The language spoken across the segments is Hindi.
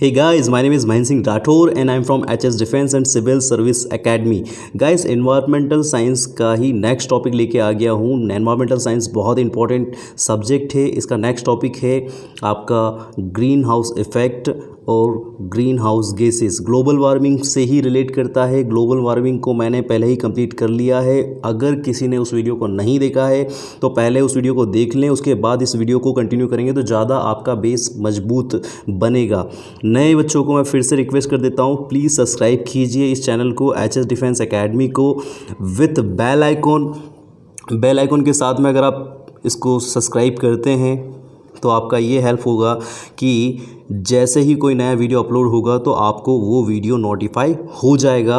Hey guys, my name is Mahin Singh Rathore and I'm from HS Defense and Civil Service Academy. Guys, environmental science का ही नेक्स्ट टॉपिक लेके आ गया हूँ। एनवायरमेंटल साइंस बहुत इंपॉर्टेंट सब्जेक्ट है। इसका नेक्स्ट टॉपिक है आपका ग्रीन हाउस इफेक्ट और green house gases. Global warming से ही रिलेट करता है। ग्लोबल वार्मिंग को मैंने पहले ही कंप्लीट कर लिया है। अगर किसी ने उस वीडियो को नहीं देखा है तो पहले उस वीडियो को देख लें, उसके बाद इस वीडियो को कंटिन्यू करेंगे तो ज़्यादा आपका बेस मजबूत बनेगा। नए बच्चों को मैं फिर से रिक्वेस्ट कर देता हूँ, प्लीज़ सब्सक्राइब कीजिए इस चैनल को, HS डिफेंस एकेडमी को, विथ बेल आइकॉन के साथ में अगर आप इसको सब्सक्राइब करते हैं तो आपका ये हेल्प होगा कि जैसे ही कोई नया वीडियो अपलोड होगा तो आपको वो वीडियो नोटिफाई हो जाएगा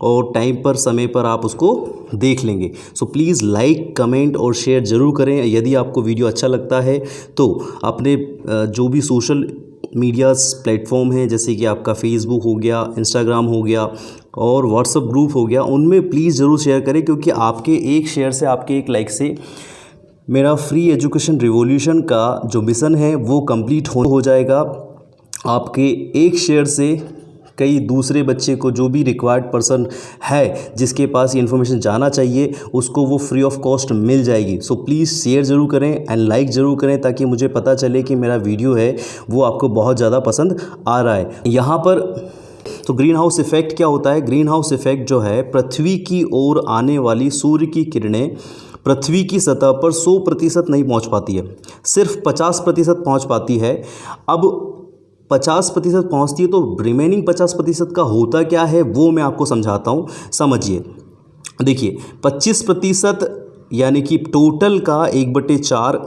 और टाइम पर समय पर आप उसको देख लेंगे। सो प्लीज़ लाइक, कमेंट और शेयर ज़रूर करें। यदि आपको वीडियो अच्छा लगता है तो अपने जो भी सोशल मीडियाज़ प्लेटफॉर्म हैं, जैसे कि आपका फेसबुक हो गया, इंस्टाग्राम हो गया और व्हाट्सएप ग्रुप हो गया, उनमें प्लीज़ ज़रूर शेयर करें, क्योंकि आपके एक शेयर से, आपके एक लाइक से मेरा फ्री एजुकेशन रिवॉल्यूशन का जो मिशन है वो कंप्लीट हो जाएगा। आपके एक शेयर से कई दूसरे बच्चे को, जो भी रिक्वायर्ड पर्सन है जिसके पास ये इन्फॉर्मेशन जाना चाहिए, उसको वो फ्री ऑफ कॉस्ट मिल जाएगी। सो प्लीज़ शेयर ज़रूर करें एंड लाइक ज़रूर करें, ताकि मुझे पता चले कि मेरा वीडियो है वो आपको बहुत ज़्यादा पसंद आ रहा है। यहाँ पर तो ग्रीन हाउस इफ़ेक्ट क्या होता है? ग्रीन हाउस इफ़ेक्ट जो है, पृथ्वी की ओर आने वाली सूर्य की किरणें पृथ्वी की सतह पर 100% नहीं पहुँच पाती है, सिर्फ 50% पहुँच पाती है। अब 50% पहुँचती है तो रिमेनिंग 50% का होता क्या है वो मैं आपको समझाता हूँ, समझिए। देखिए, 25% यानी कि टोटल का 1/4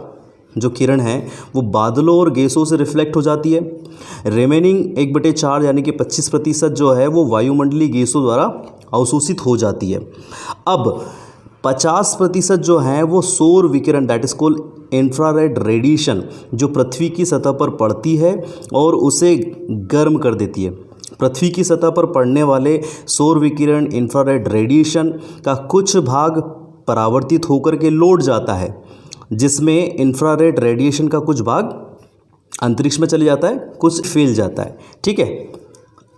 जो किरण है वो बादलों और गैसों से रिफ्लेक्ट हो जाती है। रिमेनिंग 1/4 यानी कि 25% जो है वो वायुमंडलीय गैसों द्वारा अवशोषित हो जाती है। अब 50% जो है वो सौर विकिरण, that is called infrared radiation, जो पृथ्वी की सतह पर पड़ती है और उसे गर्म कर देती है। पृथ्वी की सतह पर पड़ने वाले सौर विकिरण, इंफ्रारेड रेडिएशन का कुछ भाग परावर्तित होकर के लौट जाता है, जिसमें इंफ्रारेड रेडिएशन का कुछ भाग अंतरिक्ष में चले जाता है, कुछ फैल जाता है। ठीक है,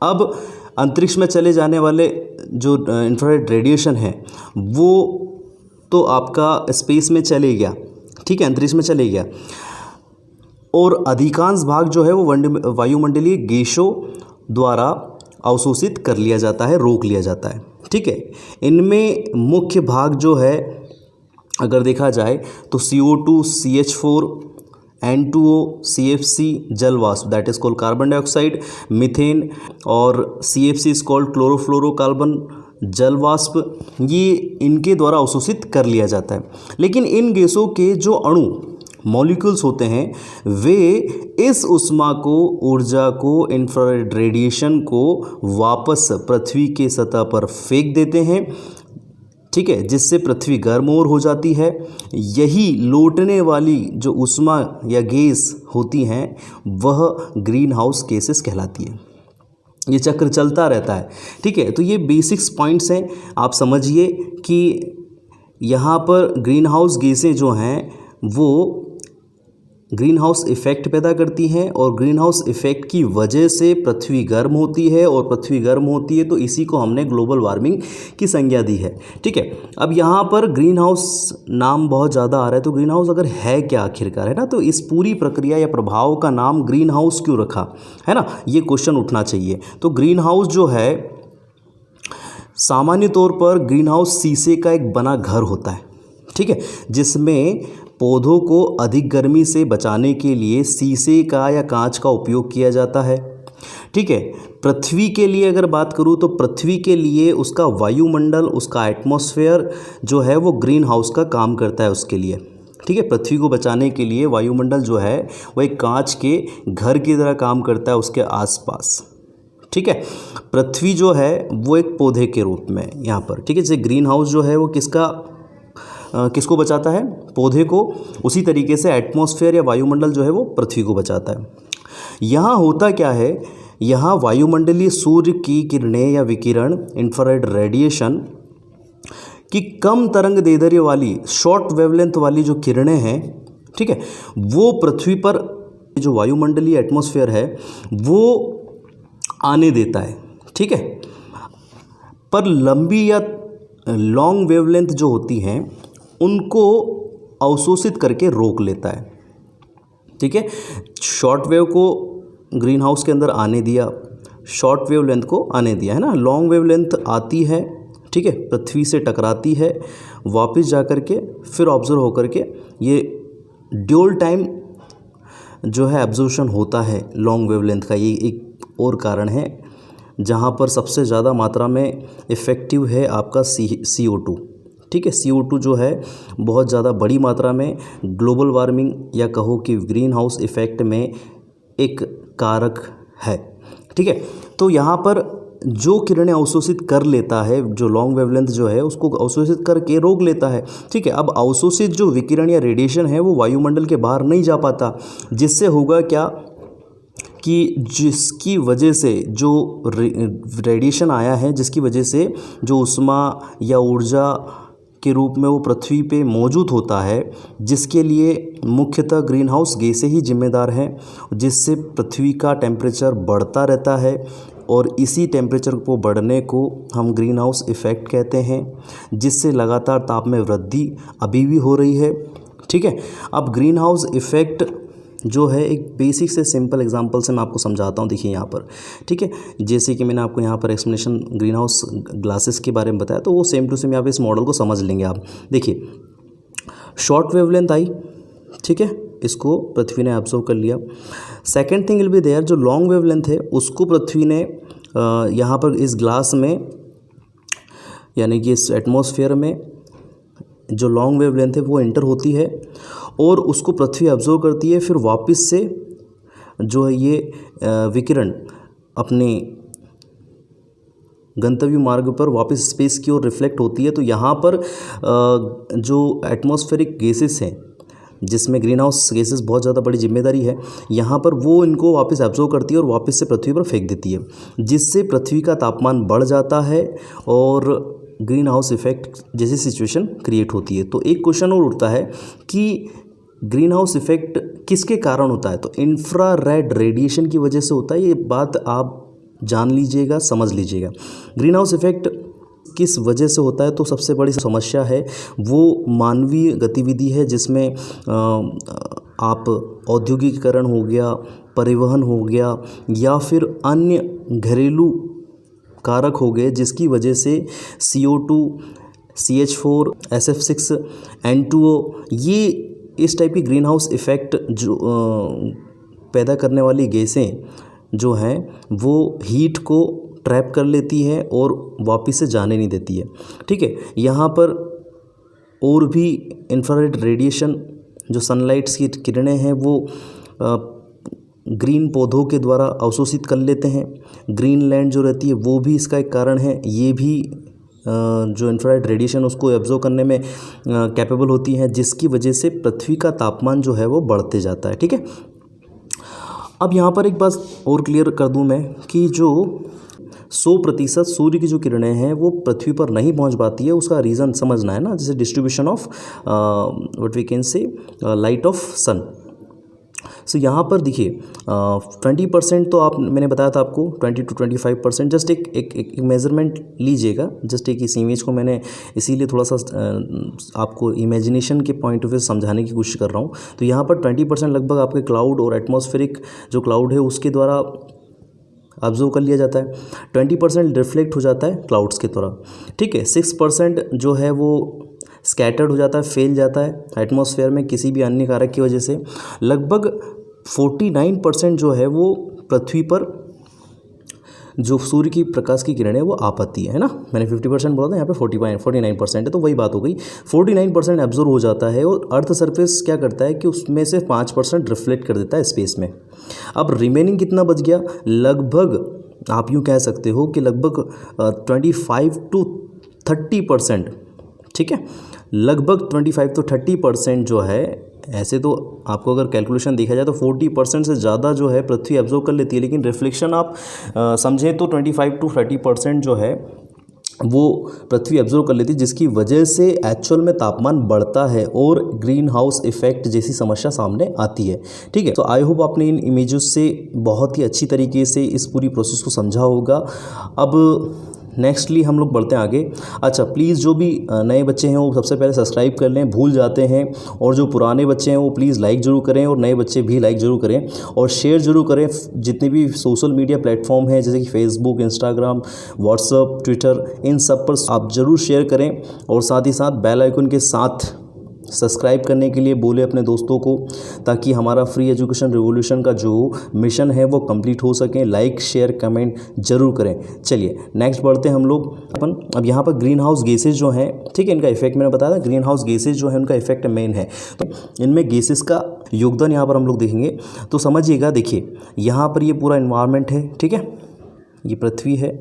अब अंतरिक्ष में चले जाने वाले जो इंफ्रारेड रेडिएशन है वो तो आपका स्पेस में चले गया, ठीक है, अंतरिक्ष में चले गया, और अधिकांश भाग जो है वो वायुमंडलीय गैसों द्वारा अवशोषित कर लिया जाता है, रोक लिया जाता है। ठीक है, इनमें मुख्य भाग जो है अगर देखा जाए तो CO2, CH4, N2O, CFC जल वाष्प, that is called carbon dioxide, methane, और CFC इज कॉल्ड क्लोरोफ्लोरोकार्बन जल वाष्प, ये इनके द्वारा अवशोषित कर लिया जाता है। लेकिन इन गैसों के जो अणु, मॉलिक्यूल्स होते हैं, वे इस ऊष्मा को, ऊर्जा को, इंफ्रारेड रेडिएशन को वापस पृथ्वी के सतह पर फेंक देते हैं। ठीक है, जिससे पृथ्वी गर्म और हो जाती है। यही लौटने वाली जो ऊष्मा या गैस होती हैं वह ग्रीन हाउस गैसेस कहलाती है। ये चक्र चलता रहता है। ठीक है, तो ये बेसिक्स पॉइंट्स हैं, आप समझिए कि यहाँ पर ग्रीन हाउस गैसें जो हैं वो ग्रीन हाउस इफ़ेक्ट पैदा करती हैं, और ग्रीन हाउस इफ़ेक्ट की वजह से पृथ्वी गर्म होती है, और पृथ्वी गर्म होती है तो इसी को हमने ग्लोबल वार्मिंग की संज्ञा दी है। ठीक है, अब यहाँ पर ग्रीन हाउस नाम बहुत ज़्यादा आ रहा है, तो ग्रीन हाउस अगर है क्या आखिरकार, है ना? तो इस पूरी प्रक्रिया या प्रभाव का नाम ग्रीन हाउस क्यों रखा, है ना? ये क्वेश्चन उठना चाहिए। तो ग्रीन हाउस जो है, सामान्य तौर पर ग्रीन हाउस शीशे का एक बना घर होता है, ठीक है, जिसमें पौधों को अधिक गर्मी से बचाने के लिए शीशे का या कांच का उपयोग किया जाता है। ठीक है, पृथ्वी के लिए अगर बात करूं तो पृथ्वी के लिए उसका वायुमंडल, उसका एटमॉस्फेयर जो है वो ग्रीन हाउस का काम करता है उसके लिए। ठीक है, पृथ्वी को बचाने के लिए वायुमंडल जो है वो एक कांच के घर की तरह काम करता है उसके आसपास। ठीक है, पृथ्वी जो है वो एक पौधे के रूप में यहाँ पर, ठीक है, जैसे ग्रीन हाउस जो है वो किसको बचाता है? पौधे को। उसी तरीके से एटमॉस्फेयर या वायुमंडल जो है वो पृथ्वी को बचाता है। यहाँ होता क्या है, यहाँ वायुमंडलीय सूर्य की किरणें या विकिरण, इंफ्रारेड रेडिएशन की कम तरंग दैर्ध्य वाली, शॉर्ट वेवलेंथ वाली जो किरणें हैं, ठीक है, वो पृथ्वी पर जो वायुमंडलीय एटमॉस्फेयर है वो आने देता है, ठीक है। पर लंबी या लॉन्ग वेवलेंथ जो होती हैं उनको अवशोषित करके रोक लेता है, ठीक है। शॉर्ट वेव को ग्रीन हाउस के अंदर आने दिया, शॉर्ट वेव लेंथ को आने दिया, है ना। लॉन्ग वेव लेंथ आती है, ठीक है, पृथ्वी से टकराती है, वापस जा कर के फिर ऑब्जर्व होकर के ये ड्यूल टाइम जो है एब्जॉर्प्शन होता है लॉन्ग वेव लेंथ का। ये एक और कारण है जहाँ पर सबसे ज़्यादा मात्रा में इफ़ेक्टिव है आपका CO2, ठीक है। CO2 जो है बहुत ज़्यादा बड़ी मात्रा में ग्लोबल वार्मिंग या कहो कि ग्रीन हाउस इफ़ेक्ट में एक कारक है, ठीक है। तो यहाँ पर जो किरणें अवशोषित कर लेता है, जो लॉन्ग वेवलेंथ जो है उसको अवशोषित करके रोक लेता है, ठीक है। अब अवशोषित जो विकिरण या रेडिएशन है वो वायुमंडल के बाहर नहीं जा पाता, जिससे होगा क्या कि जिसकी वजह से जो रेडिएशन आया है, जिसकी वजह से जो ऊष्मा या ऊर्जा के रूप में वो पृथ्वी पे मौजूद होता है, जिसके लिए मुख्यतः ग्रीन हाउस गैसें ही जिम्मेदार हैं, जिससे पृथ्वी का टेम्परेचर बढ़ता रहता है और इसी टेम्परेचर को बढ़ने को हम ग्रीन हाउस इफ़ेक्ट कहते हैं, जिससे लगातार ताप में वृद्धि अभी भी हो रही है, ठीक है। अब ग्रीन हाउस इफ़ेक्ट जो है एक बेसिक से सिंपल एग्जांपल से मैं आपको समझाता हूँ। देखिए यहाँ पर, ठीक है, जैसे कि मैंने आपको यहाँ पर एक्सप्लेनेशन ग्रीन हाउस ग्लासेस के बारे में बताया, तो वो सेम टू सेम यहाँ पे इस मॉडल को समझ लेंगे आप। देखिए शॉर्ट वेवलेंथ आई, ठीक है, इसको पृथ्वी ने एब्जॉर्व कर लिया। Second thing will be there, जो लॉन्ग वेवलेंथ है उसको पृथ्वी ने यहाँ पर इस ग्लास में यानी कि इस एटमॉस्फेयर में जो लॉन्ग वेवलेंथ है वो एंटर होती है और उसको पृथ्वी ऑब्जर्व करती है, फिर वापस से जो है ये विकिरण अपने गंतव्य मार्ग पर वापस स्पेस की ओर रिफ्लेक्ट होती है। तो यहाँ पर जो एटमॉस्फेरिक गैसेस हैं, जिसमें ग्रीन हाउस गैसेस बहुत ज़्यादा बड़ी जिम्मेदारी है, यहाँ पर वो इनको वापस एब्जॉर्व करती है और वापस से पृथ्वी पर फेंक देती है, जिससे पृथ्वी का तापमान बढ़ जाता है और ग्रीन हाउस इफ़ेक्ट जैसी सिचुएशन क्रिएट होती है। तो एक क्वेश्चन और उठता है कि ग्रीन हाउस इफ़ेक्ट किसके कारण होता है? तो इंफ्रारेड रेडिएशन की वजह से होता है। ये बात आप जान लीजिएगा, समझ लीजिएगा। ग्रीन हाउस इफ़ेक्ट किस वजह से होता है? तो सबसे बड़ी समस्या है वो मानवीय गतिविधि है, जिसमें आप औद्योगिकीकरण हो गया, परिवहन हो गया या फिर अन्य घरेलू कारक हो गए, जिसकी वजह से CO2, CH4, SF6, N2O ये इस टाइप की ग्रीन हाउस इफ़ेक्ट जो पैदा करने वाली गैसें जो हैं वो हीट को ट्रैप कर लेती है और वापस से जाने नहीं देती है, ठीक है। यहाँ पर और भी इंफ्रारेड रेडिएशन जो सनलाइट्स की किरणें हैं वो ग्रीन पौधों के द्वारा अवशोषित कर लेते हैं। ग्रीन लैंड जो रहती है वो भी इसका एक कारण है। ये भी जो इंफ्रारेड रेडिएशन उसको एब्जॉर्व करने में कैपेबल होती हैं, जिसकी वजह से पृथ्वी का तापमान जो है वो बढ़ते जाता है, ठीक है। अब यहाँ पर एक बात और क्लियर कर दूँ मैं कि जो 100% सूर्य की जो किरणें हैं वो पृथ्वी पर नहीं पहुंच पाती है, उसका रीज़न समझना है ना। जैसे distribution of what we can say light of sun. So यहाँ पर देखिए 20% तो आप मैंने बताया था आपको 20 to 25%। जस्ट एक मेज़रमेंट लीजिएगा। जस्ट एक इस इमेज को मैंने इसीलिए थोड़ा सा आपको इमेजिनेशन के पॉइंट ऑफ व्यू समझाने की कोशिश कर रहा हूँ। तो यहाँ पर 20% लगभग आपके क्लाउड और एटमॉस्फेरिक जो क्लाउड है उसके द्वारा ऑब्जर्व कर लिया जाता है। 20% रिफ्लेक्ट हो जाता है क्लाउड्स की तरह, ठीक है। 6% जो है वो स्कैटर्ड हो जाता है, फैल जाता है एटमॉस्फेयर में किसी भी अन्य कारक की वजह से। लगभग 49% जो है वो पृथ्वी पर जो सूर्य की प्रकाश की किरणें वो आ पाती है ना। मैंने 50% बोला था, यहाँ पे 49% है, तो वही बात हो गई। 49% एब्जॉर्व हो जाता है और अर्थ सरफेस क्या करता है कि उसमें से 5% रिफ्लेक्ट कर देता है स्पेस में। अब रिमेनिंग कितना बच गया? लगभग आप यूँ कह सकते हो कि लगभग 25 to 30%, ठीक है। लगभग 25 to 30% जो है, ऐसे तो आपको अगर कैलकुलेशन देखा जाए तो 40% से ज़्यादा जो है पृथ्वी एब्जॉर्व कर लेती है, लेकिन रिफ्लेक्शन आप समझें तो 25 to 30% जो है वो पृथ्वी एब्जॉर्व कर लेती है, जिसकी वजह से एक्चुअल में तापमान बढ़ता है और ग्रीन हाउस इफेक्ट जैसी समस्या सामने आती है। ठीक है, तो आई होप आपने इन इमेजेस से बहुत ही अच्छी तरीके से इस पूरी प्रोसेस को समझा होगा। अब नेक्स्टली हम लोग बढ़ते हैं आगे। अच्छा, प्लीज़ जो भी नए बच्चे हैं वो सबसे पहले सब्सक्राइब कर लें, भूल जाते हैं, और जो पुराने बच्चे हैं वो प्लीज़ लाइक ज़रूर करें, और नए बच्चे भी लाइक ज़रूर करें और शेयर ज़रूर करें। जितने भी सोशल मीडिया प्लेटफॉर्म हैं जैसे कि फेसबुक, इंस्टाग्राम, व्हाट्सअप, ट्विटर, इन सब पर आप ज़रूर शेयर करें, और साथ ही साथ बेल आइकन के साथ सब्सक्राइब करने के लिए बोले अपने दोस्तों को, ताकि हमारा फ्री एजुकेशन रिवॉल्यूशन का जो मिशन है वो कंप्लीट हो सके। लाइक, शेयर, कमेंट जरूर करें। चलिए नेक्स्ट बढ़ते हैं हम लोग अपन। अब यहाँ पर ग्रीन हाउस गैसेज जो हैं, ठीक है, इनका इफेक्ट मैंने बताया था, ग्रीन हाउस गैसेज जो है उनका इफेक्ट मेन है, तो इनमें गैसेज का योगदान यहाँ पर हम लोग देखेंगे। तो समझिएगा, देखिए यहाँ पर ये पूरा इन्वायरमेंट है, ठीक है, ये पृथ्वी है,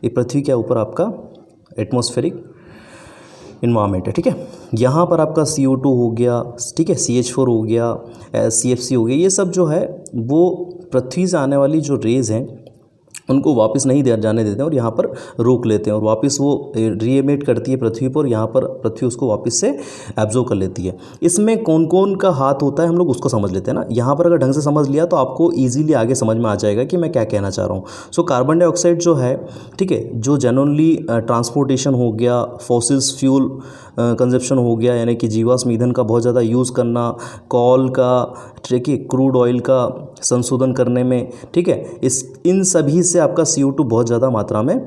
ये पृथ्वी के ऊपर आपका एटमॉस्फेरिक इन्वायरमेंट है। ठीक है, यहाँ पर आपका CO2 हो गया, ठीक है, CH4 हो गया, CFC हो गया, ये सब जो है वो पृथ्वी से आने वाली जो रेज़ हैं उनको वापस नहीं जाने देते हैं, और यहाँ पर रोक लेते हैं, और वापस वो रीएमिट करती है पृथ्वी पर, यहाँ पर पृथ्वी उसको वापस से एब्जॉर्ब कर लेती है। इसमें कौन कौन का हाथ होता है हम लोग उसको समझ लेते हैं ना। यहाँ पर अगर ढंग से समझ लिया तो आपको ईजिली आगे समझ में आ जाएगा कि मैं क्या कहना चाह रहा हूँ। सो कार्बन डाइऑक्साइड जो है, ठीक है, जो जनरली ट्रांसपोर्टेशन हो गया, फॉसिल्स फ्यूल कंजप्शन हो गया, यानी कि जीवाश्म ईंधन का बहुत ज़्यादा यूज़ करना, कॉल का, ठीक है, क्रूड ऑयल का संशोधन करने में, ठीक है, इन सभी से आपका CO2 बहुत ज़्यादा मात्रा में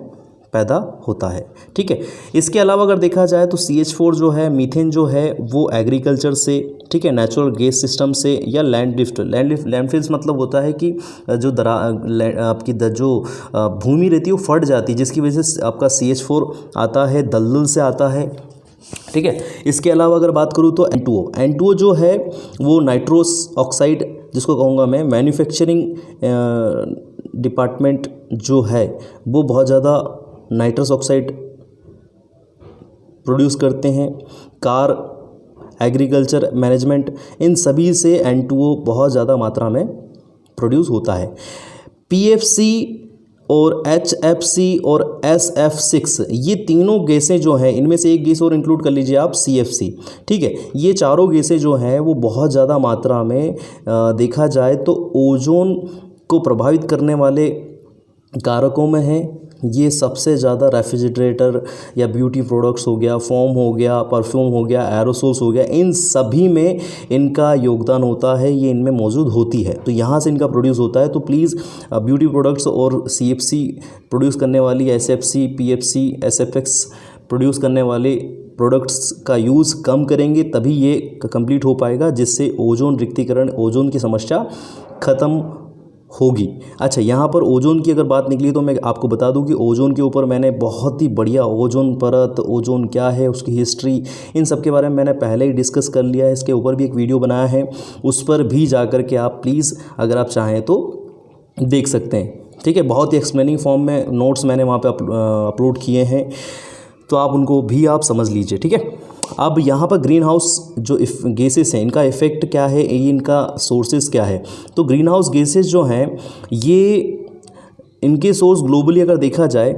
पैदा होता है। ठीक है, इसके अलावा अगर देखा जाए तो CH4 जो है, मीथेन जो है, वो एग्रीकल्चर से, ठीक है, नेचुरल गैस सिस्टम से, या लैंडफिल्स मतलब होता है कि जो आपकी जो भूमि रहती है वो फट जाती है, जिसकी वजह से आपका CH4 आता है, दलदल से आता है। ठीक है, इसके अलावा अगर बात करूँ तो N2O जो है वो नाइट्रोस ऑक्साइड, जिसको कहूँगा मैं, मैन्युफैक्चरिंग डिपार्टमेंट जो है वो बहुत ज़्यादा नाइट्रस ऑक्साइड प्रोड्यूस करते हैं। कार, एग्रीकल्चर, मैनेजमेंट, इन सभी से N2O बहुत ज़्यादा मात्रा में प्रोड्यूस होता है। PFC और HFC और SF6, ये तीनों गैसें जो हैं, इनमें से एक गैस और इंक्लूड कर लीजिए आप, CFC। ठीक है, ये चारों गैसें जो हैं वो बहुत ज़्यादा मात्रा में देखा जाए तो ओजोन को प्रभावित करने वाले कारकों में है। ये सबसे ज़्यादा रेफ्रिजरेटर या ब्यूटी प्रोडक्ट्स हो गया, फोम हो गया, परफ्यूम हो गया, एरोसोल्स हो गया, इन सभी में इनका योगदान होता है, ये इनमें मौजूद होती है, तो यहाँ से इनका प्रोड्यूस होता है। तो प्लीज़ ब्यूटी प्रोडक्ट्स और CFC प्रोड्यूस करने वाली, SFC, PFC, SFX प्रोड्यूस करने वाले प्रोडक्ट्स का यूज़ कम करेंगे, तभी ये कंप्लीट हो पाएगा, जिससे ओजोन रिक्तीकरण, ओजोन की समस्या ख़त्म होगी। अच्छा, यहाँ पर ओजोन की अगर बात निकली तो मैं आपको बता दूं कि ओजोन के ऊपर मैंने बहुत ही बढ़िया ओजोन परत, ओजोन क्या है, उसकी हिस्ट्री, इन सब के बारे में मैंने पहले ही डिस्कस कर लिया है। इसके ऊपर भी एक वीडियो बनाया है, उस पर भी जा कर के आप प्लीज़ अगर आप चाहें तो देख सकते हैं। ठीक है, बहुत ही एक्सप्लेनिंग फॉर्म में नोट्स मैंने वहाँ पर अपलोड किए हैं, तो आप उनको भी आप समझ लीजिए। ठीक है, अब यहाँ पर ग्रीन हाउस जो गैसेस हैं, इनका इफ़ेक्ट क्या है, इनका सोर्सेज क्या है। तो ग्रीन हाउस गैसेस जो हैं, ये इनके सोर्स ग्लोबली अगर देखा जाए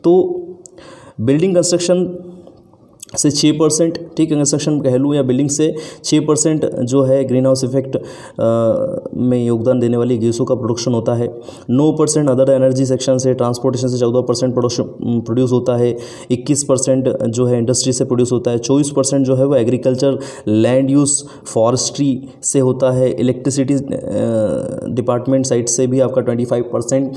तो बिल्डिंग कंस्ट्रक्शन से 6%, ठीक है, कंस्ट्रक्शन कह लूँ या बिल्डिंग से 6% जो है ग्रीन हाउस इफेक्ट में योगदान देने वाली गैसों का प्रोडक्शन होता है। 9% अदर एनर्जी सेक्शन से, ट्रांसपोर्टेशन से 14% प्रोड्यूस होता है। 21% जो है इंडस्ट्री से प्रोड्यूस होता है। 24% जो है वो एग्रीकल्चर, लैंड यूज़, फॉरेस्ट्री से होता है। इलेक्ट्रिसिटी डिपार्टमेंट साइड से भी आपका 25%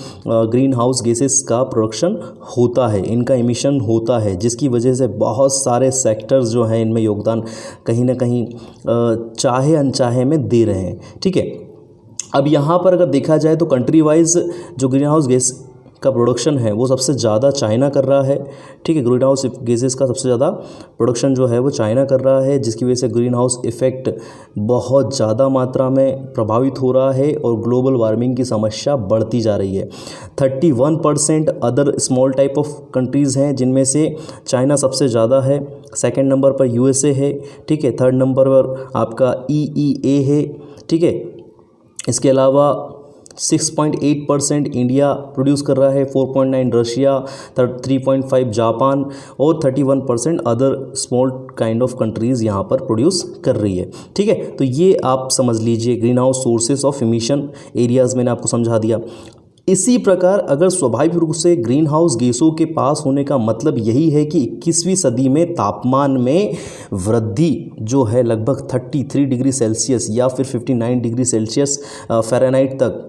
ग्रीन हाउस गैसेस का प्रोडक्शन होता है, इनका इमिशन होता है, जिसकी वजह से बहुत सारे सेक्टर्स जो हैं इनमें योगदान कहीं ना कहीं चाहे अनचाहे में दे रहे हैं। ठीक है, अब यहाँ पर अगर देखा जाए तो कंट्री वाइज जो ग्रीन हाउस गैस का प्रोडक्शन है वो सबसे ज़्यादा चाइना कर रहा है। ठीक है, ग्रीन हाउस गैसेस का सबसे ज़्यादा प्रोडक्शन जो है वो चाइना कर रहा है, जिसकी वजह से ग्रीन हाउस इफ़ेक्ट बहुत ज़्यादा मात्रा में प्रभावित हो रहा है और ग्लोबल वार्मिंग की समस्या बढ़ती जा रही है। 31% other small type of countries हैं, जिनमें से चाइना सबसे ज़्यादा है, सेकेंड नंबर पर USA है। ठीक है, थर्ड नंबर पर आपका EEA है। ठीक है, इसके अलावा 6.8% इंडिया प्रोड्यूस कर रहा है, 4.9 रशिया, 3.5 जापान और 31% other small kind of countries यहाँ पर प्रोड्यूस कर रही है। ठीक है, तो ये आप समझ लीजिए green house sources of emission areas मैंने आपको समझा दिया। इसी प्रकार अगर स्वाभाविक रूप से ग्रीन हाउस गैसों के पास होने का मतलब यही है कि 21वीं सदी में तापमान में वृद्धि जो है लगभग 33 डिग्री सेल्सियस या फिर 59 डिग्री सेल्सियस फ़ारेनहाइट तक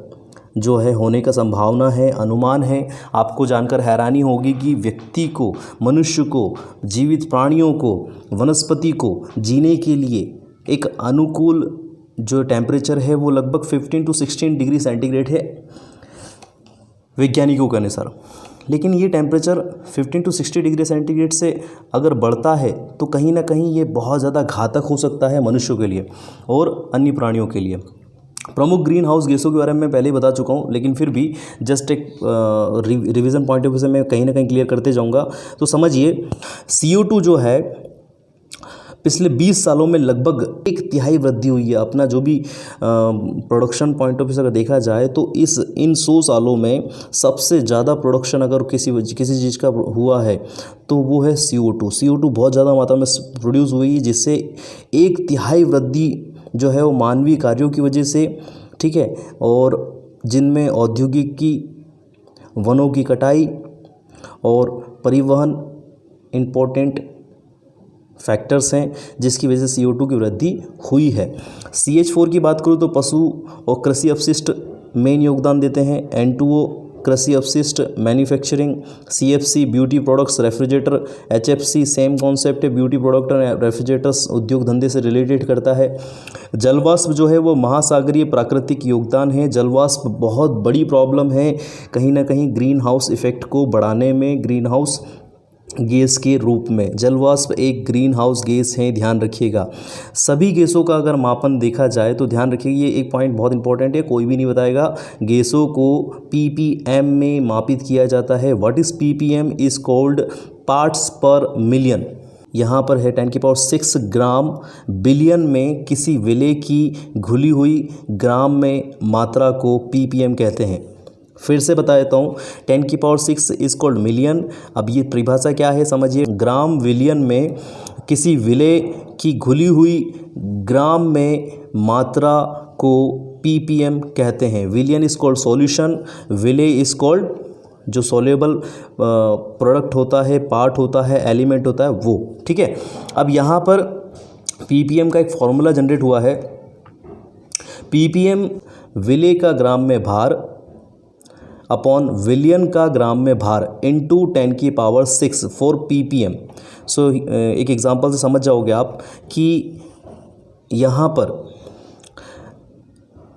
जो है होने का संभावना है, अनुमान है। आपको जानकर हैरानी होगी कि व्यक्ति को, मनुष्य को, जीवित प्राणियों को, वनस्पति को जीने के लिए एक अनुकूल जो टेम्परेचर है वो लगभग 15 to 16 डिग्री सेंटीग्रेड है वैज्ञानिकों के अनुसार। लेकिन ये टेम्परेचर 15 to 60 डिग्री सेंटीग्रेड से अगर बढ़ता है तो कहीं ना कहीं ये बहुत ज़्यादा घातक हो सकता है मनुष्यों के लिए और अन्य प्राणियों के लिए। प्रमुख ग्रीन हाउस गैसों के बारे में मैं पहले ही बता चुका हूँ, लेकिन फिर भी जस्ट एक रिवीजन पॉइंट ऑफ व्यू से मैं कहीं ना कहीं क्लियर करते जाऊँगा। तो समझिए CO2 जो है पिछले 20 सालों में लगभग 1/3 वृद्धि हुई है। अपना जो भी प्रोडक्शन पॉइंट ऑफ व्यू से अगर देखा जाए तो इन 100 सालों में सबसे ज़्यादा प्रोडक्शन अगर किसी चीज़ का हुआ है तो वो है CO2 बहुत ज़्यादा मात्रा में प्रोड्यूस हुई, जिससे 1/3 वृद्धि जो है वो मानवीय कार्यों की वजह से, ठीक है, और जिनमें औद्योगिक की, वनों की कटाई और परिवहन इम्पोर्टेंट फैक्टर्स हैं जिसकी वजह से CO2 की वृद्धि हुई है। CH4 की बात करूँ तो पशु और कृषि अपशिष्ट मेन योगदान देते हैं। N2O कृषि अपशिष्ट, manufacturing, CFC beauty products, refrigerator, HFC same concept है, ब्यूटी प्रोडक्ट और रेफ्रिजरेटर्स उद्योग धंधे से रिलेटेड करता है। जलवाष्प जो है वो महासागरीय प्राकृतिक योगदान है। जलवाष्प बहुत बड़ी प्रॉब्लम है कहीं ना कहीं ग्रीन हाउस इफेक्ट को बढ़ाने में। ग्रीन हाउस गैस के रूप में जलवाष्प एक ग्रीन हाउस गैस है, ध्यान रखिएगा। सभी गैसों का अगर मापन देखा जाए तो ध्यान रखिए, ये एक पॉइंट बहुत इंपॉर्टेंट है, कोई भी नहीं बताएगा। गैसों को ppm में मापित किया जाता है। What is ppm? Is called parts पर मिलियन। यहाँ पर है 10⁶ ग्राम, बिलियन में किसी विलेय की घुली हुई ग्राम में मात्रा को ppm कहते हैं। फिर से बता देता हूँ, 10⁶ इज कॉल्ड मिलियन। अब ये परिभाषा क्या है समझिए, ग्राम विलियन में किसी विलेय की घुली हुई ग्राम में मात्रा को ppm कहते हैं। विलियन इज कॉल्ड सॉल्यूशन, विलेय इज कॉल्ड जो सॉल्युबल प्रोडक्ट होता है, पार्ट होता है, एलिमेंट होता है वो। ठीक है, अब यहाँ पर ppm का एक फॉर्मूला जनरेट हुआ है। ppm विलेय का ग्राम में भार अपॉन विलियन का ग्राम में भार इंटू 10⁶ फॉर ppm। सो एक एग्जांपल से समझ जाओगे आप कि यहाँ पर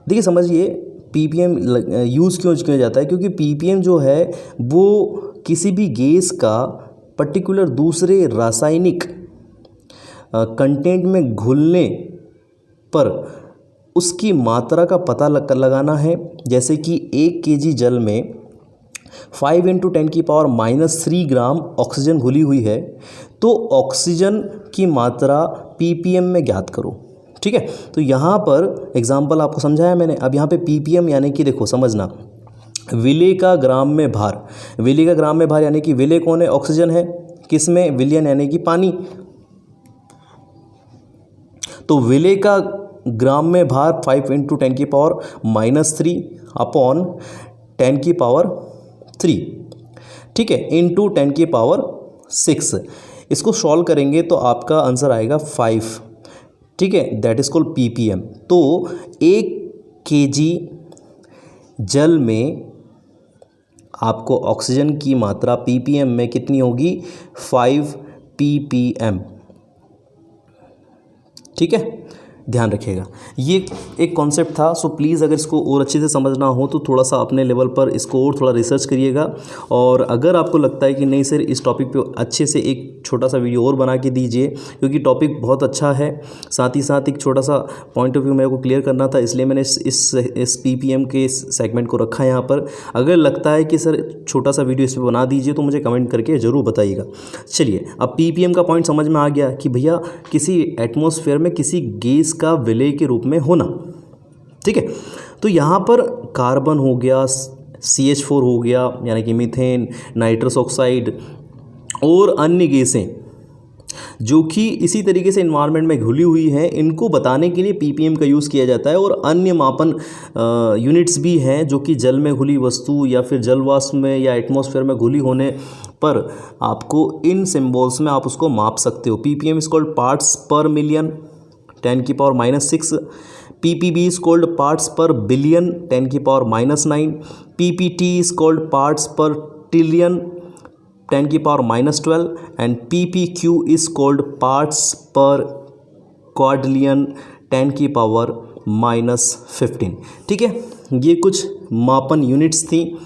देखिए, समझिए ppm यूज़ क्यों किया जाता है, क्योंकि ppm जो है वो किसी भी गैस का पर्टिकुलर दूसरे रासायनिक कंटेंट में घुलने पर उसकी मात्रा का पता लगाना है। जैसे कि 1 kg जल में 5 × 10⁻³ ग्राम ऑक्सीजन घुली हुई है, तो ऑक्सीजन की मात्रा ppm में ज्ञात करो। ठीक है, तो यहाँ पर एग्जांपल आपको समझाया मैंने। अब यहाँ पे ppm यानी कि देखो समझना, विलेय का ग्राम में भार, विलेय का ग्राम में भार यानी कि विलेय कौन है? ऑक्सीजन है। किस में? विलियन यानी कि पानी। तो विलेय का ग्राम में भार 5 × 10⁻³ अपॉन 10⁻³, ठीक है, इंटू 10⁻⁶। इसको सॉल्व करेंगे तो आपका आंसर आएगा 5, ठीक है, दैट इज कॉल्ड ppm। तो 1 kg जल में आपको ऑक्सीजन की मात्रा ppm में कितनी होगी? 5 ppm। ठीक है, ध्यान रखिएगा, ये एक कॉन्सेप्ट था। सो प्लीज़ अगर इसको और अच्छे से समझना हो तो थोड़ा सा अपने लेवल पर इसको और थोड़ा रिसर्च करिएगा। और अगर आपको लगता है कि नहीं सर इस टॉपिक पे अच्छे से एक छोटा सा वीडियो और बना के दीजिए, क्योंकि टॉपिक बहुत अच्छा है, साथ ही साथ एक छोटा सा पॉइंट ऑफ व्यू मेरे को क्लियर करना था, इसलिए मैंने इस ppm के सेगमेंट को रखा है यहाँ पर। अगर लगता है कि सर छोटा सा वीडियो इस पर बना दीजिए तो मुझे कमेंट करके ज़रूर बताइएगा। चलिए, अब ppm का पॉइंट समझ में आ गया कि भैया किसी एटमॉस्फेयर में किसी गैस का विलेय के रूप में होना। ठीक है, तो यहाँ पर कार्बन हो गया, CH4 हो गया यानी कि मीथेन, नाइट्रस ऑक्साइड और अन्य गैसें जो कि इसी तरीके से इन्वायरमेंट में घुली हुई हैं, इनको बताने के लिए ppm का यूज़ किया जाता है। और अन्य मापन यूनिट्स भी हैं जो कि जल में घुली वस्तु या फिर जल वाष्प में या एटमॉस्फेयर में घुली होने पर आपको इन सिंबल्स में आप उसको माप सकते हो। ppm इज कॉल्ड पार्ट्स पर million 10⁻⁻⁶, ppb is called parts per billion 10⁻⁹, ppt is called parts per trillion 10⁻⁻12 and ppq is called parts per quadrillion 10⁻⁻15। ठीक है, ये कुछ मापन यूनिट्स थी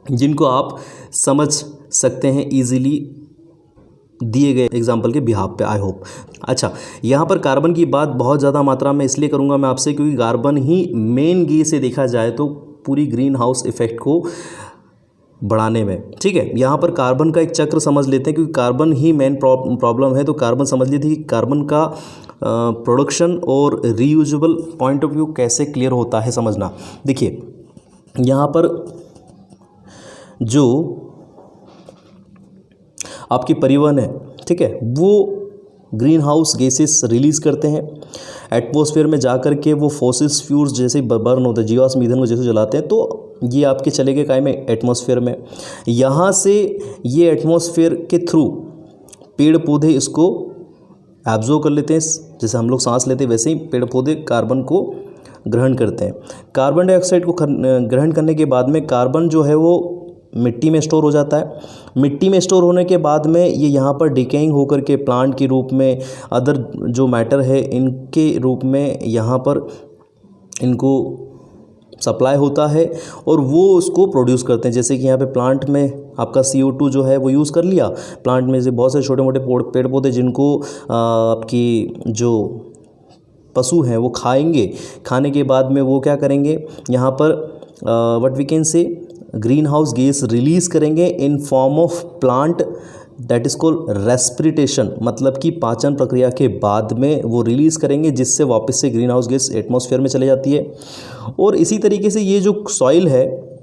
जिनको आप समझ सकते हैं इजीली दिए गए एग्जाम्पल के बिहाफ पे, आई होप। अच्छा, यहाँ पर कार्बन की बात बहुत ज़्यादा मात्रा में इसलिए करूँगा मैं आपसे क्योंकि कार्बन ही मेन गैस से देखा जाए तो पूरी ग्रीन हाउस इफेक्ट को बढ़ाने में। ठीक है, यहाँ पर कार्बन का एक चक्र समझ लेते हैं क्योंकि कार्बन ही मेन प्रॉब्लम है। तो कार्बन समझ लेते हैं कि कार्बन का प्रोडक्शन और रीयूजेबल पॉइंट ऑफ व्यू कैसे क्लियर होता है समझना। देखिए, यहाँ पर जो आपकी परिवहन है, ठीक है, वो ग्रीन हाउस गैसेस रिलीज़ करते हैं एटमॉस्फेयर में जा कर के। वो फॉसिल्स फ्यूल्स जैसे बर्न होते हैं, जीवाश्म ईंधन को जैसे जलाते हैं तो ये आपके चले गए काय में एटमॉस्फेयर में। यहाँ से ये एटमॉस्फेयर के थ्रू पेड़ पौधे इसको एब्जॉर्ब कर लेते हैं, जैसे हम लोग सांस लेते हैं वैसे ही पेड़ पौधे कार्बन को ग्रहण करते हैं। कार्बन डाइऑक्साइड को ग्रहण करने के बाद में कार्बन जो है वो मिट्टी में स्टोर हो जाता है। मिट्टी में स्टोर होने के बाद में ये यहाँ पर डिकेइंग होकर के प्लांट के रूप में, अदर जो मैटर है इनके रूप में यहाँ पर इनको सप्लाई होता है और वो उसको प्रोड्यूस करते हैं। जैसे कि यहाँ पे प्लांट में आपका CO2 जो है वो यूज़ कर लिया, प्लांट में से बहुत से छोटे मोटे पेड़ पौधे जिनको आपकी जो पशु हैं वो खाएंगे। खाने के बाद में वो क्या करेंगे, यहाँ पर what we can say green house gas release करेंगे in form of plant, that is called respiration, मतलब कि पाचन प्रक्रिया के बाद में वो रिलीज़ करेंगे जिससे वापस से ग्रीन हाउस गैस एटमॉस्फेयर में चले जाती है। और इसी तरीके से ये जो सॉइल है,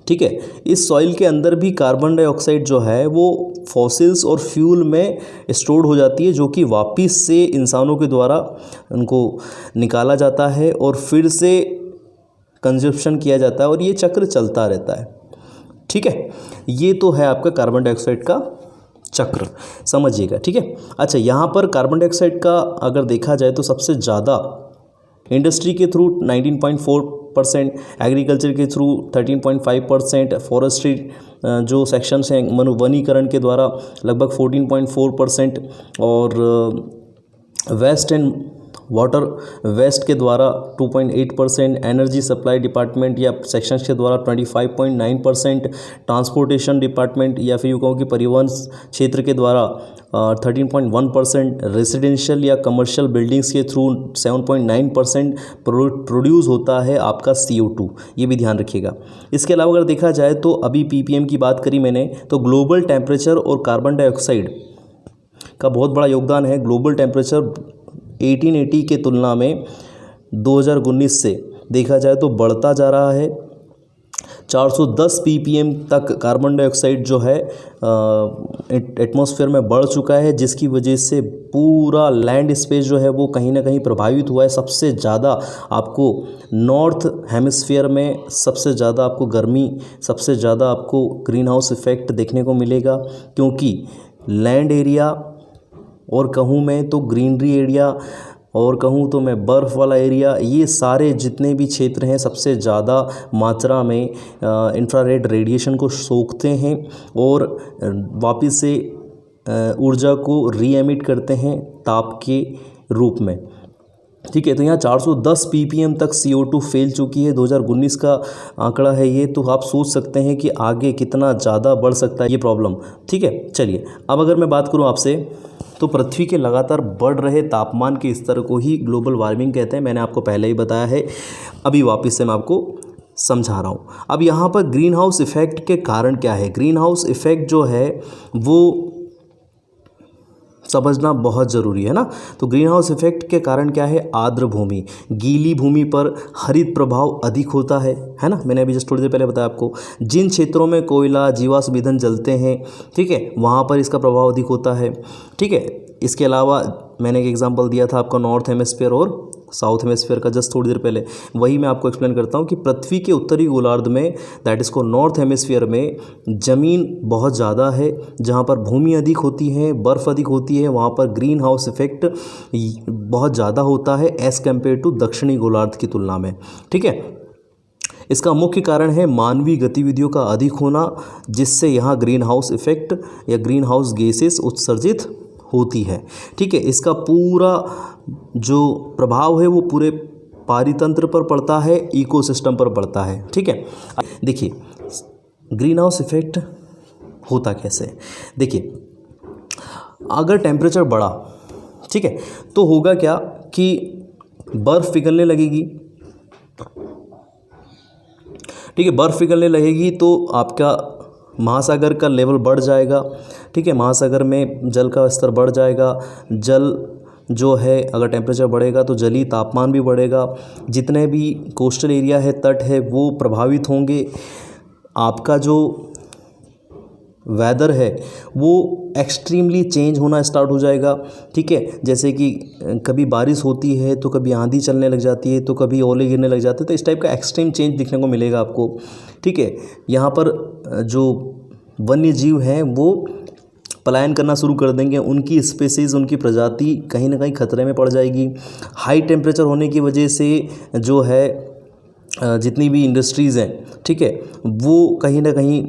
ठीक है, इस सॉइल के अंदर भी कार्बन डाइऑक्साइड जो है वो फॉसिल्स और फ्यूल में स्टोर्ड हो जाती है जो कि वापस से इंसानों के द्वारा उनको निकाला जाता है और फिर से कंजप्शन किया जाता है और ये चक्र चलता रहता है। ठीक है, ये तो है आपका कार्बन डाइऑक्साइड का चक्र, समझिएगा। ठीक है, अच्छा, यहाँ पर कार्बन डाइऑक्साइड का अगर देखा जाए तो सबसे ज़्यादा इंडस्ट्री के थ्रू 19.4%, एग्रीकल्चर के थ्रू 13.5%, फॉरेस्ट्री जो सेक्शंस हैं वनीकरण के द्वारा लगभग 14.4% और वेस्ट एंड वाटर वेस्ट के द्वारा 2.8%, एनर्जी सप्लाई डिपार्टमेंट या सेक्शंस के द्वारा 25.9%, ट्रांसपोर्टेशन डिपार्टमेंट या फिर यूँ कहो कि परिवहन क्षेत्र के द्वारा 13.1%, रेजिडेंशियल या कमर्शियल बिल्डिंग्स के थ्रू 7.9% प्रोड्यूस होता है आपका CO2, ये भी ध्यान रखिएगा। इसके अलावा अगर देखा जाए तो अभी ppm की बात करी मैंने, तो ग्लोबल टेम्परेचर और कार्बन डाइऑक्साइड का बहुत बड़ा योगदान है। ग्लोबल टेम्परेचर 1880 के तुलना में 2019 से देखा जाए तो बढ़ता जा रहा है। 410 ppm तक कार्बन डाइऑक्साइड जो है एटमॉस्फेयर में बढ़ चुका है, जिसकी वजह से पूरा लैंड स्पेस जो है वो कहीं ना कहीं प्रभावित हुआ है। सबसे ज़्यादा आपको नॉर्थ हेमिस्फीयर में सबसे ज़्यादा आपको गर्मी, सबसे ज़्यादा आपको ग्रीन हाउस इफेक्ट देखने को मिलेगा, क्योंकि लैंड एरिया और कहूँ मैं तो ग्रीनरी एरिया और कहूँ तो मैं बर्फ़ वाला एरिया, ये सारे जितने भी क्षेत्र हैं सबसे ज़्यादा मात्रा में इंफ्रारेड रेडिएशन को सोखते हैं और वापस से ऊर्जा को री एमिट करते हैं ताप के रूप में। ठीक है, तो यहाँ 410 ppm तक CO2 फैल चुकी है, 2019 का आंकड़ा है ये, तो आप सोच सकते हैं कि आगे कितना ज़्यादा बढ़ सकता है ये प्रॉब्लम। ठीक है, चलिए अब अगर मैं बात करूँ आपसे, तो पृथ्वी के लगातार बढ़ रहे तापमान के स्तर को ही ग्लोबल वार्मिंग कहते हैं। मैंने आपको पहले ही बताया है, अभी वापस से मैं आपको समझा रहा हूँ। अब यहाँ पर ग्रीन हाउस इफ़ेक्ट के कारण क्या है। ग्रीन हाउस इफ़ेक्ट जो है वो समझना बहुत ज़रूरी है ना। तो ग्रीन हाउस इफेक्ट के कारण क्या है, आर्द्र भूमि, गीली भूमि पर हरित प्रभाव अधिक होता है ना। मैंने अभी जस्ट थोड़ी देर पहले बताया आपको, जिन क्षेत्रों में कोयला जीवाश्म ईंधन जलते हैं, ठीक है, वहाँ पर इसका प्रभाव अधिक होता है, ठीक है। इसके अलावा मैंने एक एग्जांपल दिया था आपका नॉर्थ हेमिस्फीयर और साउथ हेमिस्फीयर का जस्ट थोड़ी देर पहले, वही मैं आपको एक्सप्लेन करता हूँ कि पृथ्वी के उत्तरी गोलार्ध में, दैट इज़ को नॉर्थ हेमिस्फीयर में ज़मीन बहुत ज़्यादा है, जहाँ पर भूमि अधिक होती है, बर्फ़ अधिक होती है, वहाँ पर ग्रीन हाउस इफेक्ट बहुत ज़्यादा होता है एज़ कम्पेयर टू दक्षिणी गोलार्ध की तुलना में, ठीक है। इसका मुख्य कारण है मानवीय गतिविधियों का अधिक होना, जिससे यहाँ ग्रीन हाउस इफेक्ट या ग्रीन हाउस गैसेस उत्सर्जित होती है, ठीक है। इसका पूरा जो प्रभाव है वो पूरे पारितंत्र पर पड़ता है, इकोसिस्टम पर पड़ता है, ठीक है। देखिए ग्रीन हाउस इफेक्ट होता कैसे, देखिए अगर टेम्परेचर बढ़ा, ठीक है, तो होगा क्या कि बर्फ़ पिघलने लगेगी, ठीक है, बर्फ़ पिघलने लगेगी तो आपका महासागर का लेवल बढ़ जाएगा, ठीक है, महासागर में जल का स्तर बढ़ जाएगा। जल जो है, अगर टेम्परेचर बढ़ेगा तो जलीय तापमान भी बढ़ेगा, जितने भी कोस्टल एरिया है, तट है, वो प्रभावित होंगे। आपका जो वेदर है वो एक्सट्रीमली चेंज होना स्टार्ट हो जाएगा, ठीक है। जैसे कि कभी बारिश होती है तो कभी आंधी चलने लग जाती है, तो कभी ओले गिरने लग जाते हैं, तो इस टाइप का एक्सट्रीम चेंज दिखने को मिलेगा आपको, ठीक है। यहाँ पर जो वन्य जीव हैं वो पलायन करना शुरू कर देंगे, उनकी स्पीसीज़, उनकी प्रजाति कहीं ना कहीं खतरे में पड़ जाएगी। हाई टेम्परेचर होने की वजह से जो है जितनी भी इंडस्ट्रीज़ हैं, ठीक है, वो कहीं ना कहीं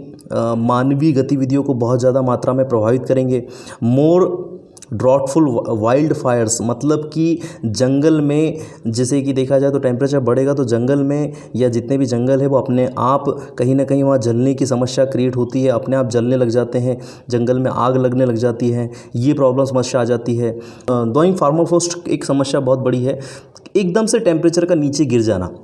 मानवीय गतिविधियों को बहुत ज़्यादा मात्रा में प्रभावित करेंगे। मोर ड्रॉटफुल वाइल्ड फायर्स, मतलब कि जंगल में, जैसे कि देखा जाए तो टेम्परेचर बढ़ेगा तो जंगल में या जितने भी जंगल है वो अपने आप कहीं ना कहीं वहाँ जलने की समस्या क्रिएट होती है, अपने आप जलने लग जाते हैं, जंगल में आग लगने लग जाती है, ये प्रॉब्लम समस्या आ जाती है। दोइंग फार्माफोस्ट एक समस्या बहुत बड़ी है, एकदम से टेम्परेचर का नीचे गिर जाना,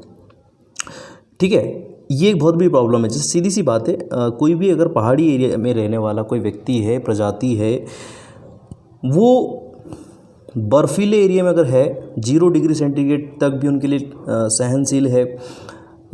ठीक है, ये एक बहुत बड़ी प्रॉब्लम है। जैसे सीधी सी बात है, कोई भी अगर पहाड़ी एरिया में रहने वाला कोई व्यक्ति है, प्रजाति है, वो बर्फीले एरिया में अगर है, 0 डिग्री सेंटीग्रेड तक भी उनके लिए सहनशील है,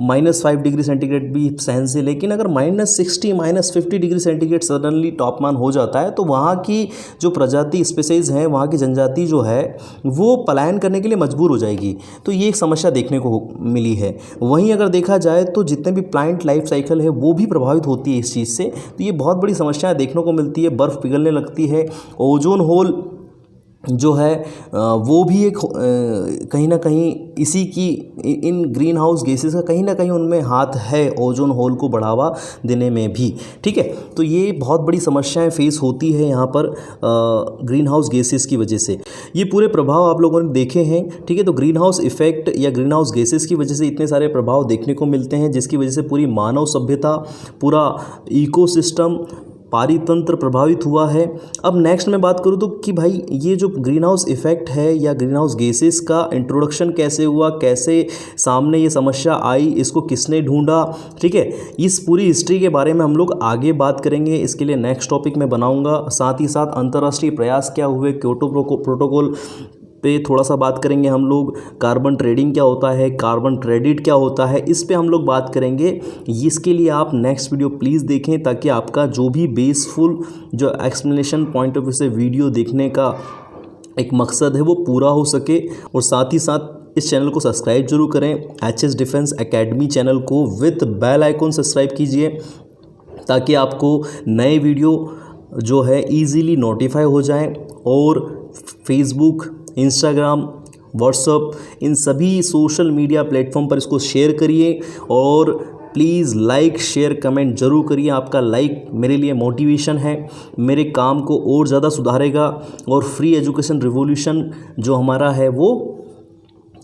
-5 डिग्री सेंटीग्रेड भी सहनशील, लेकिन अगर -60 -50 डिग्री सेंटीग्रेड सडनली तापमान हो जाता है तो वहाँ की जो प्रजाति स्पीसीज़ हैं, वहाँ की जनजाति जो है वो पलायन करने के लिए मजबूर हो जाएगी। तो ये एक समस्या देखने को मिली है। वहीं अगर देखा जाए तो जितने भी प्लांट लाइफ साइकिल है वो भी प्रभावित होती है इस चीज़ से। तो ये बहुत बड़ी समस्या देखने को मिलती है, बर्फ़ पिघलने लगती है। ओजोन होल जो है वो भी एक कहीं ना कहीं इसी की, इन ग्रीन हाउस गैसेस का कहीं ना कहीं उनमें हाथ है, ओजोन होल को बढ़ावा देने में भी, ठीक है। तो ये बहुत बड़ी समस्याएं फेस होती है यहाँ पर ग्रीन हाउस गैसेस की वजह से। ये पूरे प्रभाव आप लोगों ने देखे हैं, ठीक है। तो ग्रीन हाउस इफेक्ट या ग्रीन हाउस गैसेस की वजह से इतने सारे प्रभाव देखने को मिलते हैं, जिसकी वजह से पूरी मानव सभ्यता, पूरा इकोसिस्टम, पारितंत्र प्रभावित हुआ है। अब नेक्स्ट मैं बात करूँ तो कि भाई ये जो ग्रीन हाउस इफेक्ट है या ग्रीन हाउस गैसेस का इंट्रोडक्शन कैसे हुआ, कैसे सामने ये समस्या आई, इसको किसने ढूंढा, ठीक है। इस पूरी हिस्ट्री के बारे में हम लोग आगे बात करेंगे, इसके लिए नेक्स्ट टॉपिक मैं बनाऊंगा। साथ ही साथ अंतर्राष्ट्रीय प्रयास क्या हुए, क्योटो प्रोटोकॉल पे थोड़ा सा बात करेंगे हम लोग, कार्बन ट्रेडिंग क्या होता है, कार्बन क्रेडिट क्या होता है, इस पे हम लोग बात करेंगे। इसके लिए आप नेक्स्ट वीडियो प्लीज़ देखें, ताकि आपका जो भी बेसफुल जो एक्सप्लेनेशन पॉइंट ऑफ व्यू से वीडियो देखने का एक मकसद है वो पूरा हो सके। और साथ ही साथ इस चैनल को सब्सक्राइब जरूर करें, एचएस डिफेंस एकेडमी चैनल को विथ बेल आइकॉन सब्सक्राइब कीजिए, ताकि आपको नए वीडियो जो है ईजीली नोटिफाई हो जाएं। और फेसबुक, इंस्टाग्राम, व्हाट्सअप, इन सभी सोशल मीडिया प्लेटफॉर्म पर इसको शेयर करिए। और प्लीज़ लाइक, शेयर, कमेंट जरूर करिए। आपका लाइक मेरे लिए मोटिवेशन है, मेरे काम को और ज़्यादा सुधारेगा, और फ्री एजुकेशन रिवॉल्यूशन जो हमारा है वो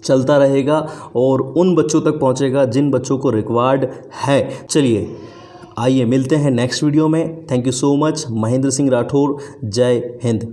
चलता रहेगा और उन बच्चों तक पहुंचेगा जिन बच्चों को रिक्वायर्ड है। चलिए आइए मिलते हैं नेक्स्ट वीडियो में। Thank you so much. Mahendra Singh Rathore, जय हिंद।